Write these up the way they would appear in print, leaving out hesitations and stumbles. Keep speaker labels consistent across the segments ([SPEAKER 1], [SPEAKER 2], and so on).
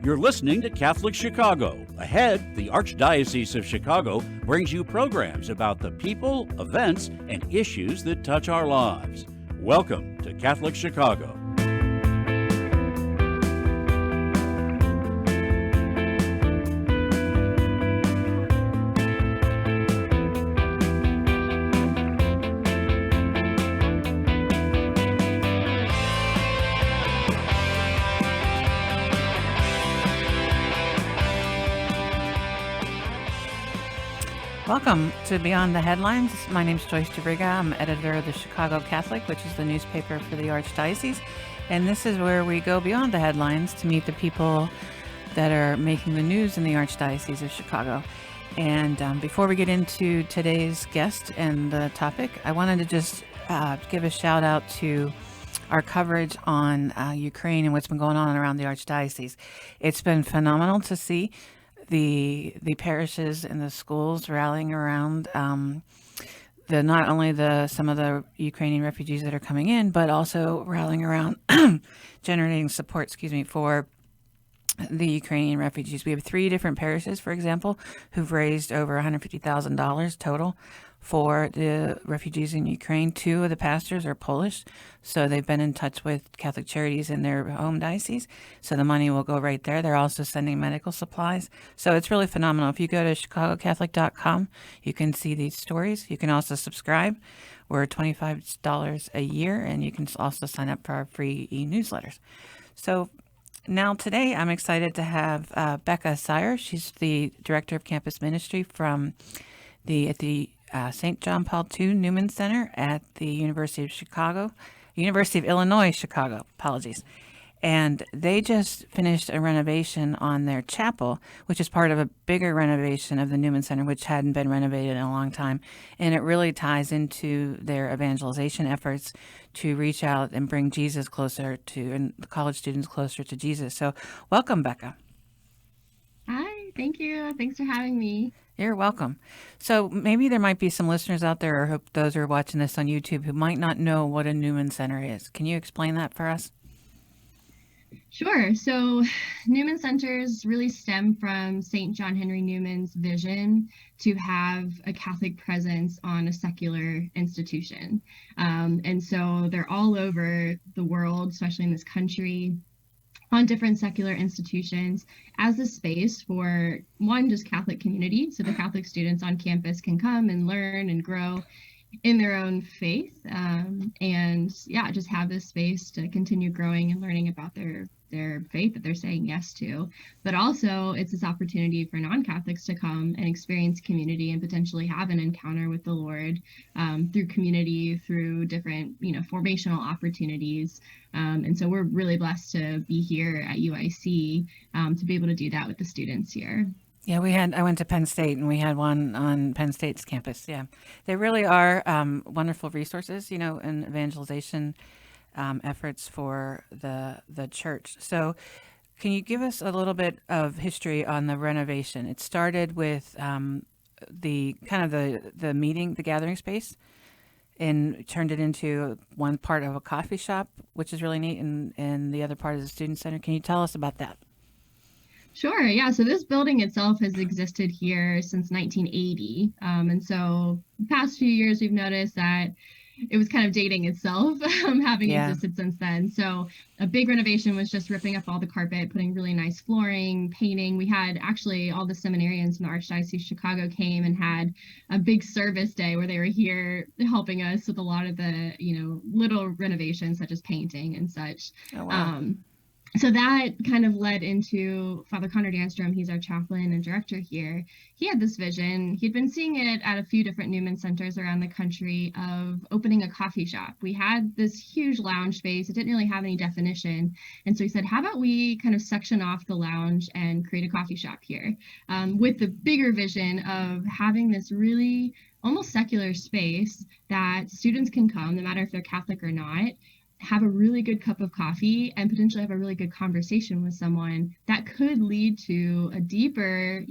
[SPEAKER 1] You're listening to Catholic Chicago. Ahead, the Archdiocese of Chicago brings you programs about the people, events, and issues that touch our lives. Welcome to Catholic Chicago.
[SPEAKER 2] Welcome to Beyond the Headlines. My name is Joyce DeVriga. I'm editor of the Chicago Catholic, which is the newspaper for the Archdiocese. And this is where we go beyond the headlines to meet the people that are making the news in the Archdiocese of Chicago. And before we get into today's guest and the topic, I wanted to just give a shout out to our coverage on Ukraine and what's been going on around the Archdiocese. It's been phenomenal to see the parishes and the schools rallying around not only some of the Ukrainian refugees that are coming in, but also rallying around generating support, for the Ukrainian refugees. We have 3 different parishes, for example, who've raised over $150,000 total for the refugees in Ukraine. 2 of the pastors are Polish, so they've been in touch with Catholic Charities in their home diocese, so the money will go right there. They're also sending medical supplies, so it's really phenomenal. If you go to chicagocatholic.com, you can see these stories. You can also subscribe. We're $25 a year, and you can also sign up for our free e-newsletters. So now today, I'm excited to have Becca Sire. She's the Director of Campus Ministry from at the St. John Paul II Newman Center at the University of Illinois, Chicago. Apologies. And they just finished a renovation on their chapel, which is part of a bigger renovation of the Newman Center, which hadn't been renovated in a long time. And it really ties into their evangelization efforts to reach out and bring Jesus closer and the college students closer to Jesus. So welcome, Becca.
[SPEAKER 3] Hi, thank you. Thanks for having me.
[SPEAKER 2] You're welcome. So maybe there might be some listeners out there, or hope those who are watching this on YouTube, who might not know what a Newman Center is. Can you explain that for us?
[SPEAKER 3] Sure. So Newman Centers really stem from St. John Henry Newman's vision to have a Catholic presence on a secular institution. And so they're all over the world, especially in this country, on different secular institutions as a space for, one, just Catholic community, so the Catholic students on campus can come and learn and grow in their own faith, and just have this space to continue growing and learning about their faith that they're saying yes to. But also it's this opportunity for non-Catholics to come and experience community and potentially have an encounter with the Lord through community, through different formational opportunities. And so we're really blessed to be here at UIC to be able to do that with the students here.
[SPEAKER 2] Yeah, I went to Penn State, and we had one on Penn State's campus. Yeah, they really are wonderful resources, in evangelization efforts for the church. So can you give us a little bit of history on the renovation? It started with the meeting, the gathering space, and turned it into one part of a coffee shop, which is really neat, and the other part is the student center. Can you tell us about that?
[SPEAKER 3] Sure. Yeah. So this building itself has existed here since 1980. And so the past few years, we've noticed that it was kind of dating itself, having existed since then. So a big renovation was just ripping up all the carpet, putting really nice flooring, painting. We had actually all the seminarians from the Archdiocese of Chicago came and had a big service day where they were here helping us with a lot of the, little renovations such as painting and such.
[SPEAKER 2] Oh, wow.
[SPEAKER 3] So that kind of led into Father Connor Danstrom. He's our chaplain and director here. He had this vision. He'd been seeing it at a few different Newman centers around the country of opening a coffee shop. We had this huge lounge space. It didn't really have any definition. And so he said, how about we kind of section off the lounge and create a coffee shop here, with the bigger vision of having this really almost secular space that students can come, no matter if they're Catholic or not, have a really good cup of coffee and potentially have a really good conversation with someone that could lead to a deeper,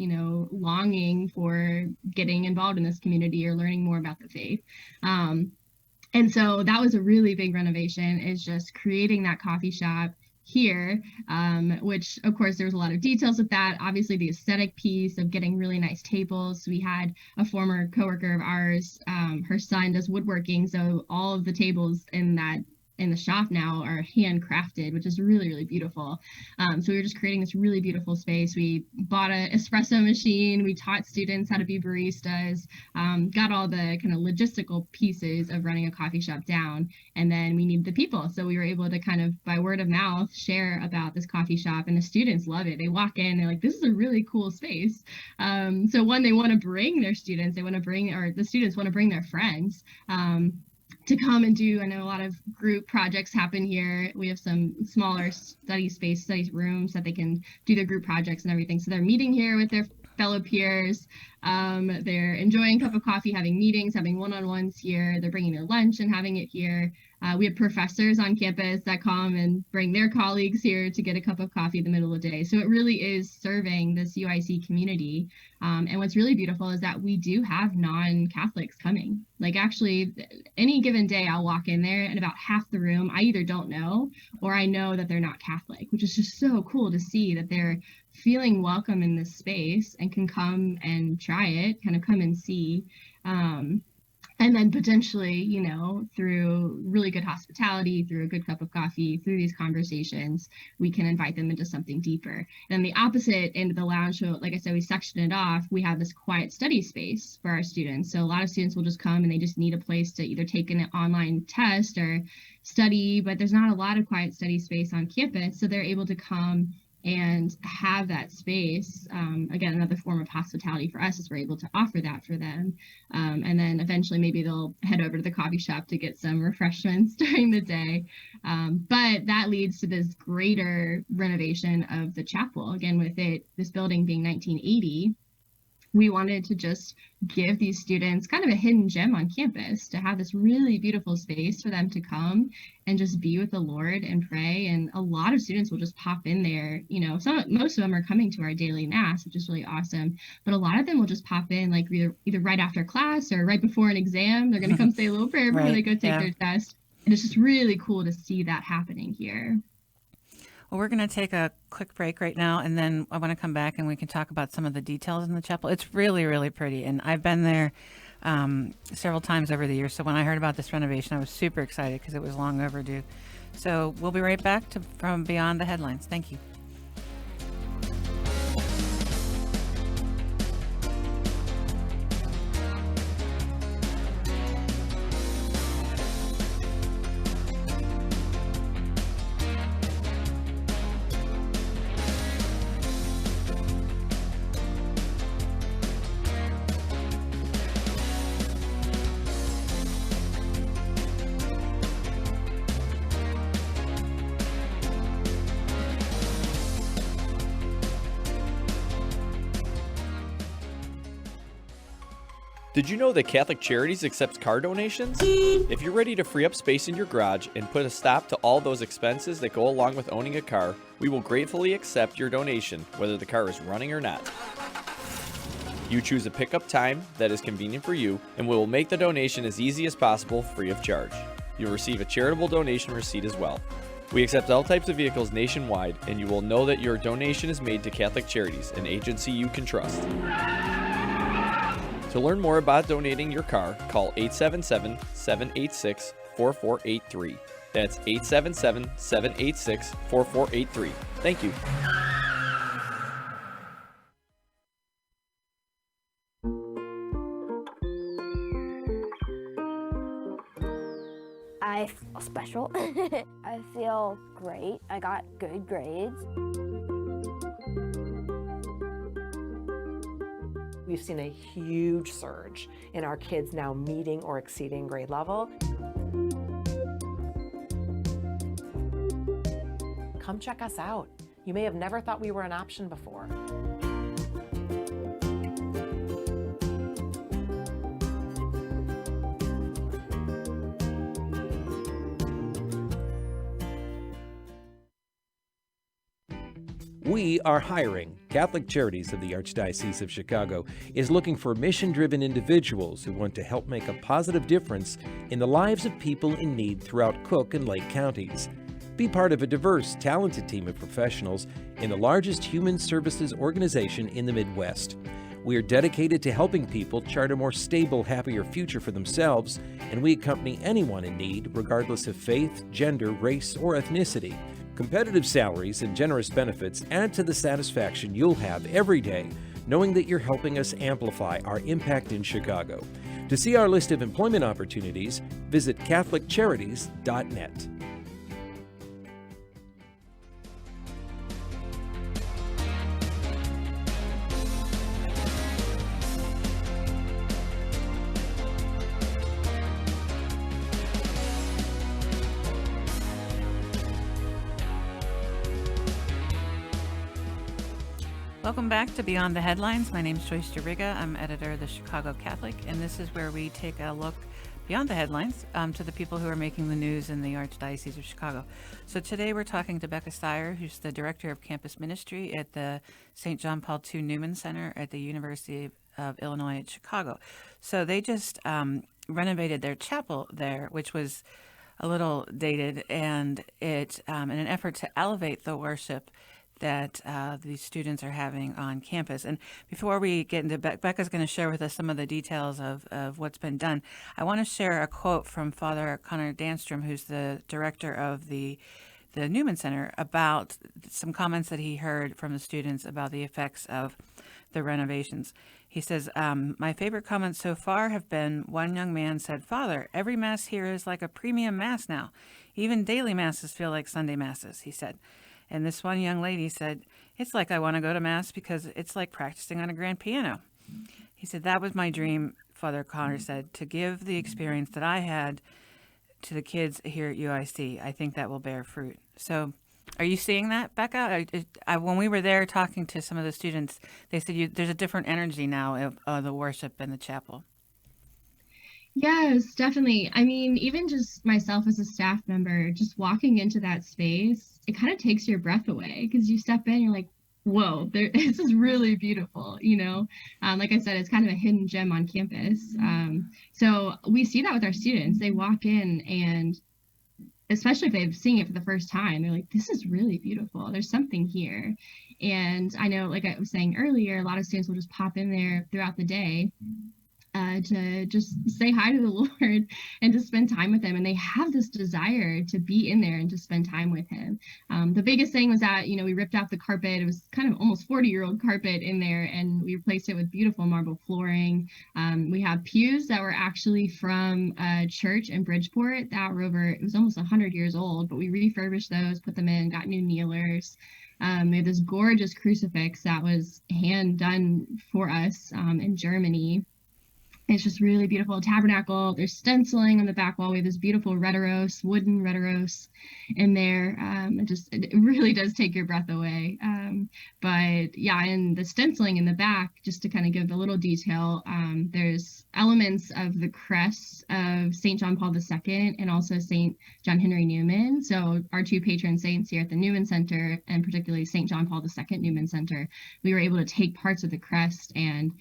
[SPEAKER 3] longing for getting involved in this community or learning more about the faith. And so that was a really big renovation, is just creating that coffee shop here, which of course there was a lot of details with that. Obviously the aesthetic piece of getting really nice tables. We had a former coworker of ours, her son does woodworking, so all of the tables in the shop now are handcrafted, which is really, really beautiful. So we were just creating this really beautiful space. We bought an espresso machine. We taught students how to be baristas, got all the kind of logistical pieces of running a coffee shop down. And then we needed the people. So we were able to kind of, by word of mouth, share about this coffee shop, and the students love it. They walk in, they're like, this is a really cool space. So one, they want to bring their students, the students want to bring their friends. To come and do. I know a lot of group projects happen here. We have some smaller study rooms that they can do their group projects and everything. So they're meeting here with their fellow peers. They're enjoying a cup of coffee, having meetings, having one-on-ones here. They're bringing their lunch and having it here. We have professors on campus that come and bring their colleagues here to get a cup of coffee in the middle of the day. So it really is serving this UIC community. And what's really beautiful is that we do have non-Catholics coming. Like actually, any given day I'll walk in there and about half the room I either don't know or I know that they're not Catholic, which is just so cool to see that they're feeling welcome in this space and can come and try it, kind of come and see. And then potentially, through really good hospitality, through a good cup of coffee, through these conversations, we can invite them into something deeper. And the opposite end of the lounge, so like I said, we sectioned it off. We have this quiet study space for our students. So a lot of students will just come and they just need a place to either take an online test or study, but there's not a lot of quiet study space on campus. So they're able to come and have that space. Again, another form of hospitality for us is we're able to offer that for them. And then eventually maybe they'll head over to the coffee shop to get some refreshments during the day. But that leads to this greater renovation of the chapel. Again, with this building being 1980, we wanted to just give these students kind of a hidden gem on campus, to have this really beautiful space for them to come and just be with the Lord and pray. And a lot of students will just pop in there. Most of them are coming to our daily mass, which is really awesome. But a lot of them will just pop in like either right after class or right before an exam. They're going to come say a little prayer before they go take their test. And it's just really cool to see that happening here.
[SPEAKER 2] Well, we're going to take a quick break right now, and then I want to come back and we can talk about some of the details in the chapel. It's really, really pretty, and I've been there several times over the years. So when I heard about this renovation, I was super excited because it was long overdue. So we'll be right back from Beyond the Headlines. Thank you.
[SPEAKER 4] Did you know that Catholic Charities accepts car donations? If you're ready to free up space in your garage and put a stop to all those expenses that go along with owning a car, we will gratefully accept your donation, whether the car is running or not. You choose a pickup time that is convenient for you, and we will make the donation as easy as possible free of charge. You'll receive a charitable donation receipt as well. We accept all types of vehicles nationwide, and you will know that your donation is made to Catholic Charities, an agency you can trust. To learn more about donating your car, call 877-786-4483. That's 877-786-4483. Thank you.
[SPEAKER 5] I feel special. I feel great. I got good grades.
[SPEAKER 6] We've seen a huge surge in our kids now meeting or exceeding grade level. Come check us out. You may have never thought we were an option before.
[SPEAKER 7] We are hiring. Catholic Charities of the Archdiocese of Chicago is looking for mission-driven individuals who want to help make a positive difference in the lives of people in need throughout Cook and Lake counties. Be part of a diverse, talented team of professionals in the largest human services organization in the Midwest. We are dedicated to helping people chart a more stable, happier future for themselves, and we accompany anyone in need, regardless of faith, gender, race, or ethnicity. Competitive salaries and generous benefits add to the satisfaction you'll have every day, knowing that you're helping us amplify our impact in Chicago. To see our list of employment opportunities, visit CatholicCharities.net.
[SPEAKER 2] Welcome back to Beyond the Headlines. My name is Joyce DeRiga. I'm editor of the Chicago Catholic, and this is where we take a look beyond the headlines to the people who are making the news in the Archdiocese of Chicago. So today we're talking to Becca Steyer, who's the director of campus ministry at the St. John Paul II Newman Center at the University of Illinois at Chicago. So they just renovated their chapel there, which was a little dated, and it in an effort to elevate the worship that these students are having on campus. And before we get into Becca's going to share with us some of the details of what's been done, I want to share a quote from Father Connor Danstrom, who's the director of the Newman Center, about some comments that he heard from the students about the effects of the renovations. He says, my favorite comments so far have been, one young man said, "Father, every Mass here is like a premium Mass now. Even daily Masses feel like Sunday Masses," he said. And this one young lady said, "It's like I want to go to Mass because it's like practicing on a grand piano." He said, "That was my dream," Father Connor said, "to give the experience that I had to the kids here at UIC. I think that will bear fruit." So are you seeing that, Becca? When we were there talking to some of the students, they said there's a different energy now of the worship in the chapel.
[SPEAKER 3] Yes, definitely. I mean, even just myself as a staff member, just walking into that space, it kind of takes your breath away because you step in, you're like, whoa, this is really beautiful, you know? Like I said, it's kind of a hidden gem on campus. So we see that with our students. They walk in and especially if they've seen it for the first time, they're like, this is really beautiful. There's something here. And I know, like I was saying earlier, a lot of students will just pop in there throughout the day to just say hi to the Lord and to spend time with him. And they have this desire to be in there and to spend time with him. The biggest thing was that, we ripped out the carpet. It was kind of almost 40-year-old carpet in there, and we replaced it with beautiful marble flooring. We have pews that were actually from a church in Bridgeport that were it was almost 100 years old, but we refurbished those, put them in, got new kneelers. We have this gorgeous crucifix that was hand done for us in Germany. It's just really beautiful tabernacle. There's stenciling on the back wall. We have this beautiful retiros, wooden retiros in there. It really does take your breath away. But yeah, and the stenciling in the back, just to kind of give a little detail, there's elements of the crest of St. John Paul II and also St. John Henry Newman. So our two patron saints here at the Newman Center, and particularly St. John Paul II Newman Center, we were able to take parts of the crest, and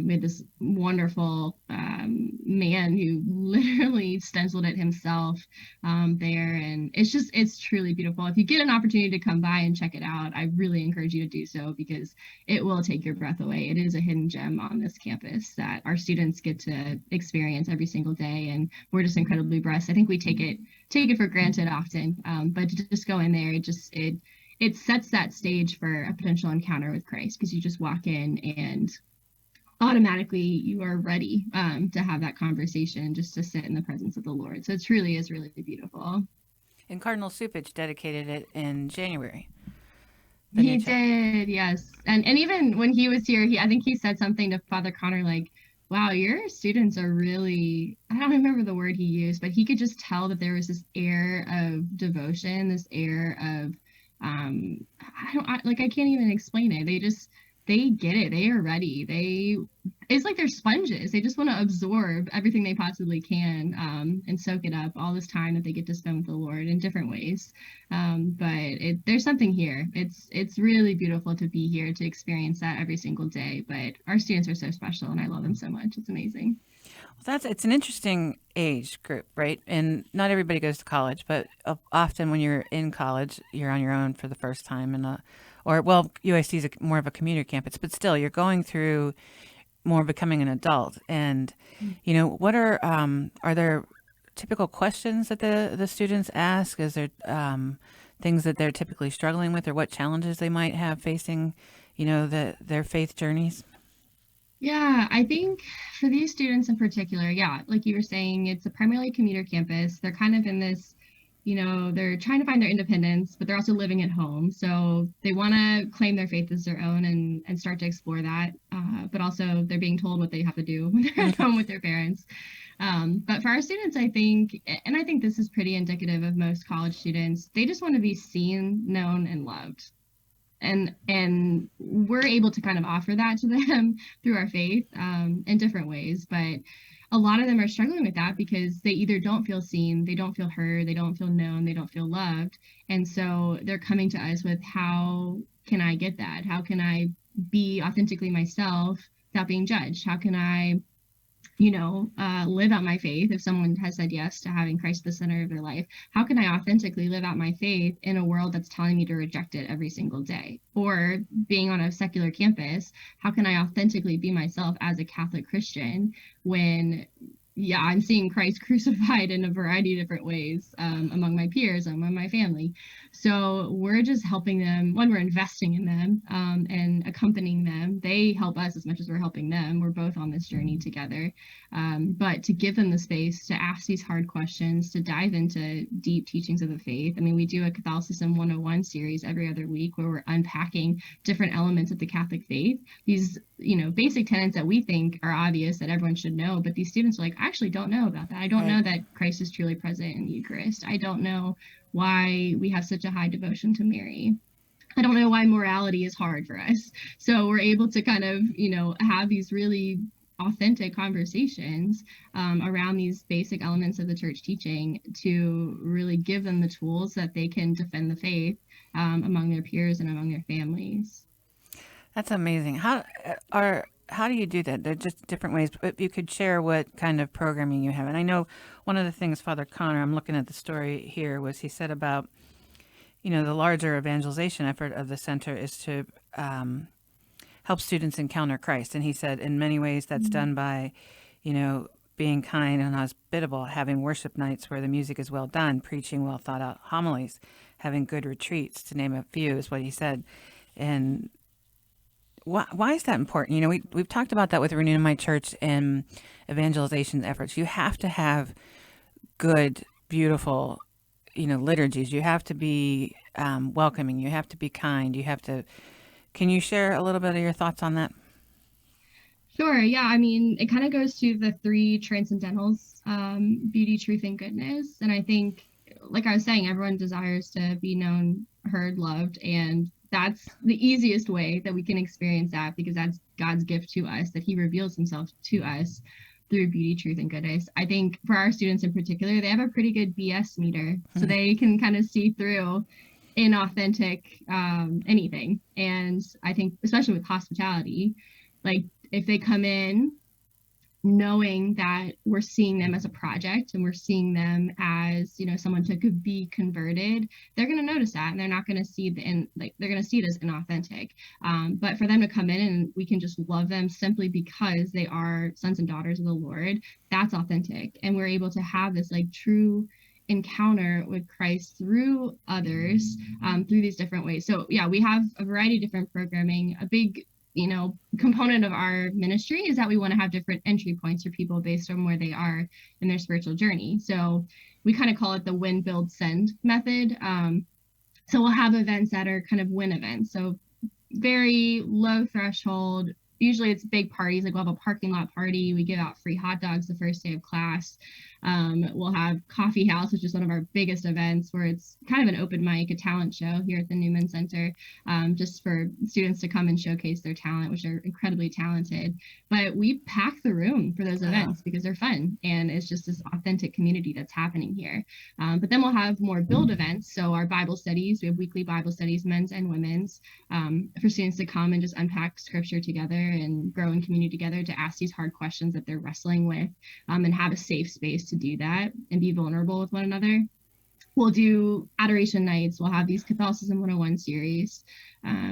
[SPEAKER 3] we had this wonderful man who literally stenciled it himself there, and it's truly beautiful. If you get an opportunity to come by and check it out, I really encourage you to do so, because it will take your breath away. It is a hidden gem on this campus that our students get to experience every single day, and we're just incredibly blessed. I think we take it for granted often, but to just go in there, it sets that stage for a potential encounter with Christ, because you just walk in and automatically you are ready to have that conversation, just to sit in the presence of the Lord. So it truly is really beautiful.
[SPEAKER 2] And Cardinal Cupich dedicated it in January.
[SPEAKER 3] He did, yes. And even when he was here, I think he said something to Father Connor like, wow, your students are really, I don't remember the word he used, but he could just tell that there was this air of devotion, this air of, I can't even explain it. They get it. They are ready. it's like they're sponges. They just want to absorb everything they possibly can, and soak it up, all this time that they get to spend with the Lord in different ways. But there's something here. It's really beautiful to be here to experience that every single day. But our students are so special, and I love them so much. It's amazing.
[SPEAKER 2] Well, it's an interesting age group, right? And not everybody goes to college, but often when you're in college, you're on your own for the first time, UIC is more of a commuter campus, but still, you're going through more becoming an adult. And what are there typical questions that the students ask? Is there things that they're typically struggling with, or what challenges they might have facing their faith journeys?
[SPEAKER 3] Yeah, I think for these students in particular, yeah, like you were saying, it's a primarily commuter campus. They're kind of in this, they're trying to find their independence, but they're also living at home. So they want to claim their faith as their own and start to explore that. But also they're being told what they have to do when they're at home with their parents. But for our students, I think this is pretty indicative of most college students, they just want to be seen, known, and loved. And we're able to kind of offer that to them through our faith in different ways. But a lot of them are struggling with that because they either don't feel seen, they don't feel heard, they don't feel known, they don't feel loved. And so they're coming to us with, how can I get that? How can I be authentically myself without being judged? How can I live out my faith? If someone has said yes to having Christ at the center of their life, how can I authentically live out my faith in a world that's telling me to reject it every single day? Or being on a secular campus, how can I authentically be myself as a Catholic Christian when I'm seeing Christ crucified in a variety of different ways among my peers, among my family? So we're just helping them. One, we're investing in them and accompanying them. They help us as much as we're helping them. We're both on this journey together. But to give them the space to ask these hard questions, to dive into deep teachings of the faith. I mean, we do a Catholicism 101 series every other week where we're unpacking different elements of the Catholic faith. These basic tenets that we think are obvious that everyone should know, but these students are like, I actually don't know about that. I don't know that Christ is truly present in the Eucharist. I don't know why we have such a high devotion to Mary. I don't know why morality is hard for us. So we're able to kind of, have these really authentic conversations around these basic elements of the church teaching to really give them the tools that they can defend the faith among their peers and among their families.
[SPEAKER 2] That's amazing. How do you do that? They're just different ways. But if you could share what kind of programming you have. And I know one of the things Father Connor, I'm looking at the story here, was he said about, the larger evangelization effort of the center is to help students encounter Christ. And he said in many ways that's done by, being kind and hospitable, having worship nights where the music is well done, preaching well thought out homilies, having good retreats, to name a few, is what he said. And why is that important? We've talked about that with Renew My Church and evangelization efforts. You have to have good, beautiful, liturgies. You have to be welcoming. You have to be kind. Can you share a little bit of your thoughts on that?
[SPEAKER 3] Sure. Yeah. I mean, it kind of goes to the three transcendentals, beauty, truth, and goodness. And I think, like I was saying, everyone desires to be known, heard, loved, and that's the easiest way that we can experience that, because that's God's gift to us, that he reveals himself to us through beauty, truth, and goodness. I think for our students in particular, they have a pretty good BS meter, so they can kind of see through inauthentic anything. And I think especially with hospitality, like if they come in knowing that we're seeing them as a project and we're seeing them as, someone to be converted, they're going to notice that, and they're not going to see they're going to see it as inauthentic. But for them to come in and we can just love them simply because they are sons and daughters of the Lord, that's authentic. And we're able to have this true encounter with Christ through others, through these different ways. So yeah, we have a variety of different programming. A big component of our ministry is that we want to have different entry points for people based on where they are in their spiritual journey. So we kind of call it the win, build, send method. So we'll have events that are kind of win events. So very low threshold. Usually it's big parties, like we'll have a parking lot party. We give out free hot dogs the first day of class. We'll have Coffee House, which is one of our biggest events, where it's kind of an open mic, a talent show here at the Newman Center, just for students to come and showcase their talent, which are incredibly talented. But we pack the room for those events because they're fun, and it's just this authentic community that's happening here. But then we'll have more build events. So our Bible studies, we have weekly Bible studies, men's and women's, for students to come and just unpack scripture together and grow in community together, to ask these hard questions that they're wrestling with, and have a safe space to do that and be vulnerable with one another. We'll do adoration nights. We'll have these Catholicism 101 series,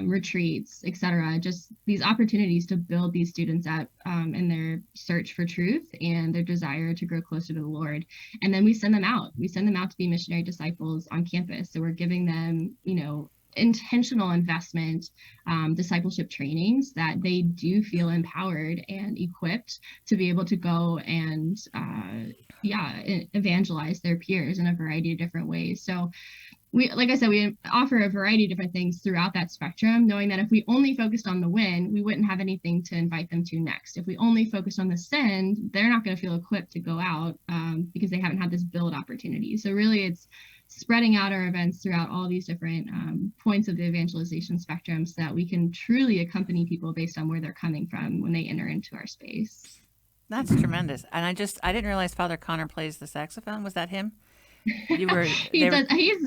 [SPEAKER 3] retreats, etc. Just these opportunities to build these students up in their search for truth and their desire to grow closer to the Lord. And then we send them out. We send them out to be missionary disciples on campus. So we're giving them, intentional investment, discipleship trainings, that they do feel empowered and equipped to be able to go and evangelize their peers in a variety of different ways. So we offer a variety of different things throughout that spectrum, knowing that if we only focused on the win, we wouldn't have anything to invite them to next. If we only focused on the send, they're not going to feel equipped to go out because they haven't had this build opportunity. So really, it's spreading out our events throughout all these different points of the evangelization spectrum, so that we can truly accompany people based on where they're coming from when they enter into our space.
[SPEAKER 2] That's tremendous. And I didn't realize Father Connor plays the saxophone. Was that him?
[SPEAKER 3] He's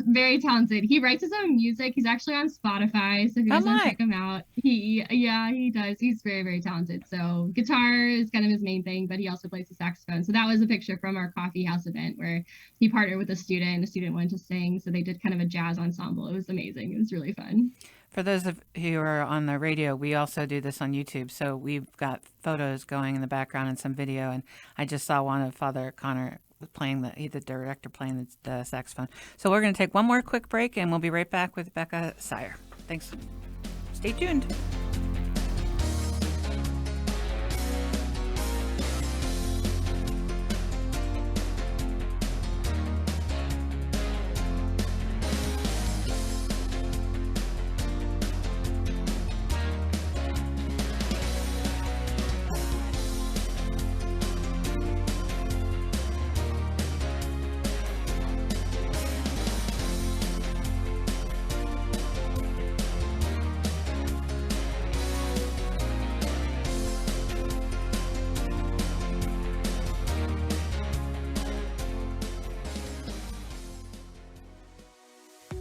[SPEAKER 3] very talented. He writes his own music. He's actually on Spotify, so if you guys want to check him out, he does. He's very, very talented. So guitar is kind of his main thing, but he also plays the saxophone. So that was a picture from our Coffee House event where he partnered with a student. The student wanted to sing, so they did kind of a jazz ensemble. It was amazing. It was really fun.
[SPEAKER 2] For those of you who are on the radio, we also do this on YouTube. So we've got photos going in the background and some video. And I just saw one of Father Connor playing the director playing the saxophone. So we're going to take one more quick break, and we'll be right back with Becca Sire. Thanks. Stay tuned.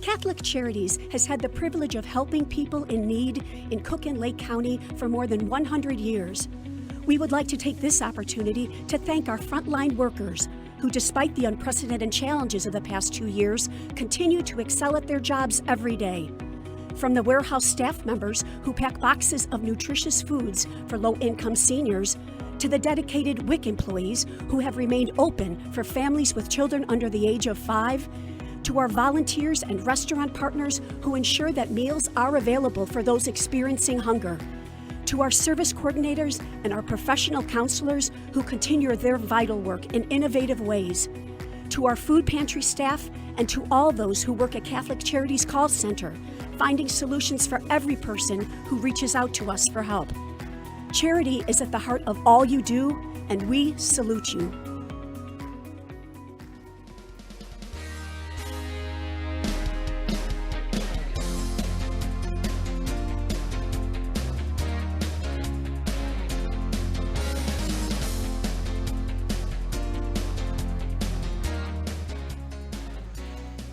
[SPEAKER 8] Catholic Charities has had the privilege of helping people in need in Cook and Lake County for more than 100 years. We would like to take this opportunity to thank our frontline workers who, despite the unprecedented challenges of the past 2 years, continue to excel at their jobs every day. From the warehouse staff members who pack boxes of nutritious foods for low-income seniors, to the dedicated WIC employees who have remained open for families with children under the age of 5, to our volunteers and restaurant partners who ensure that meals are available for those experiencing hunger, to our service coordinators and our professional counselors who continue their vital work in innovative ways, to our food pantry staff, and to all those who work at Catholic Charities Call Center, finding solutions for every person who reaches out to us for help. Charity is at the heart of all you do, and we salute you.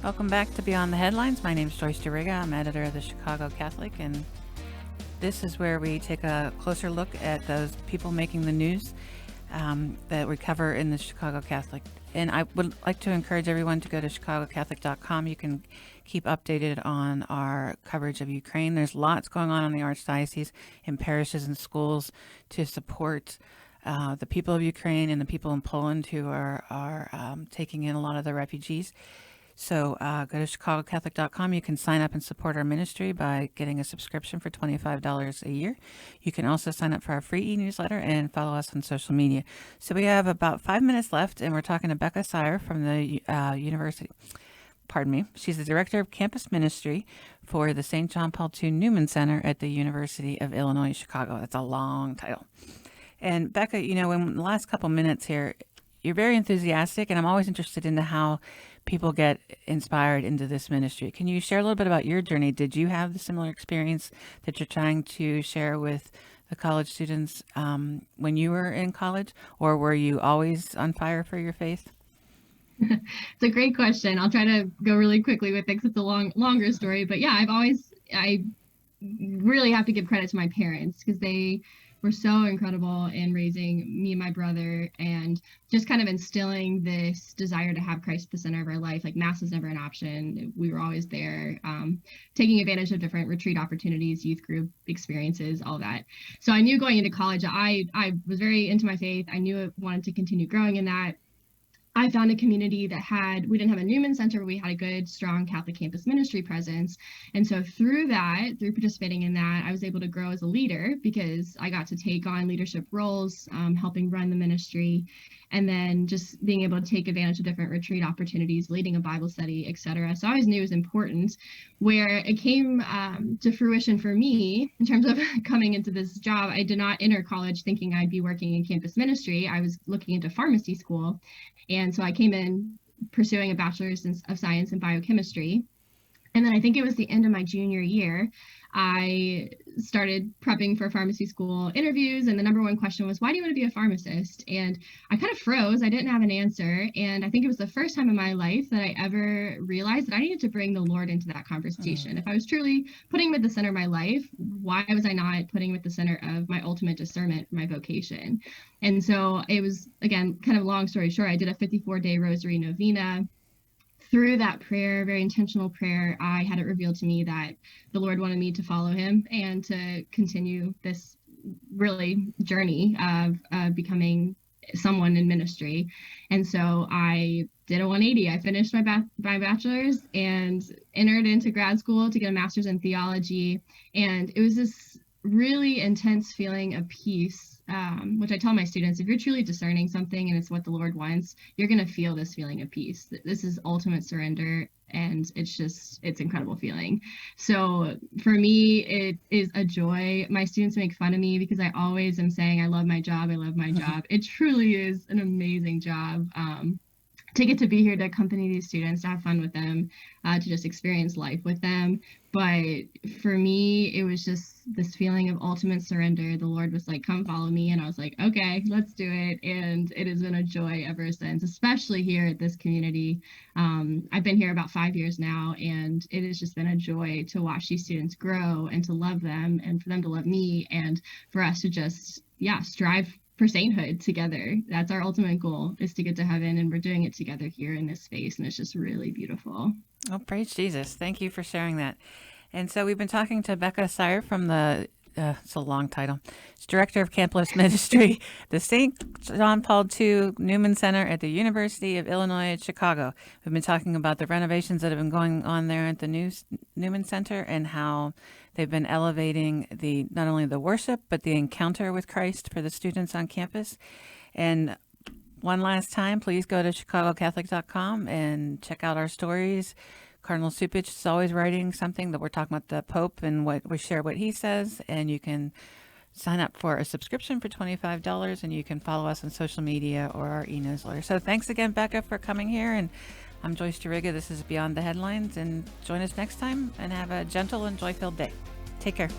[SPEAKER 2] Welcome back to Beyond the Headlines. My name is Joyce DeRiga. I'm editor of the Chicago Catholic, and this is where we take a closer look at those people making the news that we cover in the Chicago Catholic. And I would like to encourage everyone to go to chicagocatholic.com. You can keep updated on our coverage of Ukraine. There's lots going on in the Archdiocese, in parishes and schools, to support the people of Ukraine and the people in Poland who are taking in a lot of the refugees. So go to chicagocatholic.com. You can sign up and support our ministry by getting a subscription for $25 a year. You can also sign up for our free e-newsletter and follow us on social media. So we have about 5 minutes left, and we're talking to Becca Sire from the university. Pardon me. She's the director of campus ministry for the St. John Paul II Newman Center at the University of Illinois, Chicago. That's a long title. And Becca, in the last couple minutes here, you're very enthusiastic, and I'm always interested in how people get inspired into this ministry. Can you share a little bit about your journey? Did you have the similar experience that you're trying to share with the college students when you were in college, or were you always on fire for your faith?
[SPEAKER 3] It's a great question. I'll try to go really quickly with it because it's a longer story. But yeah, I really have to give credit to my parents because they were so incredible in raising me and my brother and just kind of instilling this desire to have Christ at the center of our life. Like mass was never an option. We were always there, taking advantage of different retreat opportunities, youth group experiences, all that. So I knew going into college, I was very into my faith. I knew I wanted to continue growing in that. I found a community that we didn't have a Newman Center, but we had a good, strong Catholic campus ministry presence. And so through participating in that, I was able to grow as a leader because I got to take on leadership roles, helping run the ministry, and then just being able to take advantage of different retreat opportunities, leading a Bible study, etc. So I always knew it was important. Where it came to fruition for me in terms of coming into this job, I did not enter college thinking I'd be working in campus ministry. I was looking into pharmacy school. And so I came in pursuing a bachelor's of science in biochemistry. And then I think it was the end of my junior year, I started prepping for pharmacy school interviews. And the number one question was, why do you want to be a pharmacist? And I kind of froze. I didn't have an answer. And I think it was the first time in my life that I ever realized that I needed to bring the Lord into that conversation. If I was truly putting him at the center of my life, why was I not putting him at the center of my ultimate discernment for my vocation? And so it was, again, kind of long story short, I did a 54-day rosary novena. Through that prayer, very intentional prayer, I had it revealed to me that the Lord wanted me to follow him and to continue this really journey of becoming someone in ministry. And so I did a 180. I finished my bachelor's and entered into grad school to get a master's in theology. And it was this really intense feeling of peace, which I tell my students, if you're truly discerning something and it's what the Lord wants, you're going to feel this feeling of peace. This is ultimate surrender, and it's incredible feeling. So for me, it is a joy. My students make fun of me because I always am saying, I love my job. I love my job. It truly is an amazing job. To get to be here to accompany these students, to have fun with them, to just experience life with them. But for me, it was just this feeling of ultimate surrender. The Lord was like, come follow me. And I was like, okay, let's do it. And it has been a joy ever since, especially here at this community. I've been here about 5 years now, and it has just been a joy to watch these students grow and to love them and for them to love me and for us to just, strive for sainthood together. That's our ultimate goal, is to get to heaven, and we're doing it together here in this space, and it's just really beautiful.
[SPEAKER 2] Oh, praise Jesus. Thank you for sharing that. And so we've been talking to Becca Sire from the it's a long title. She's Director of Campus Ministry, the St. John Paul II Newman Center at the University of Illinois at Chicago. We've been talking about the renovations that have been going on there at the Newman Center and how they've been elevating not only the worship, but the encounter with Christ for the students on campus. And one last time, please go to ChicagoCatholic.com and check out our stories. Cardinal Cupich is always writing something that we're talking about the Pope and what we share what he says. And you can sign up for a subscription for $25, and you can follow us on social media or our e-newsletter. So thanks again, Becca, for coming here. And I'm Joyce DeRiga. This is Beyond the Headlines. And join us next time and have a gentle and joy-filled day. Take care.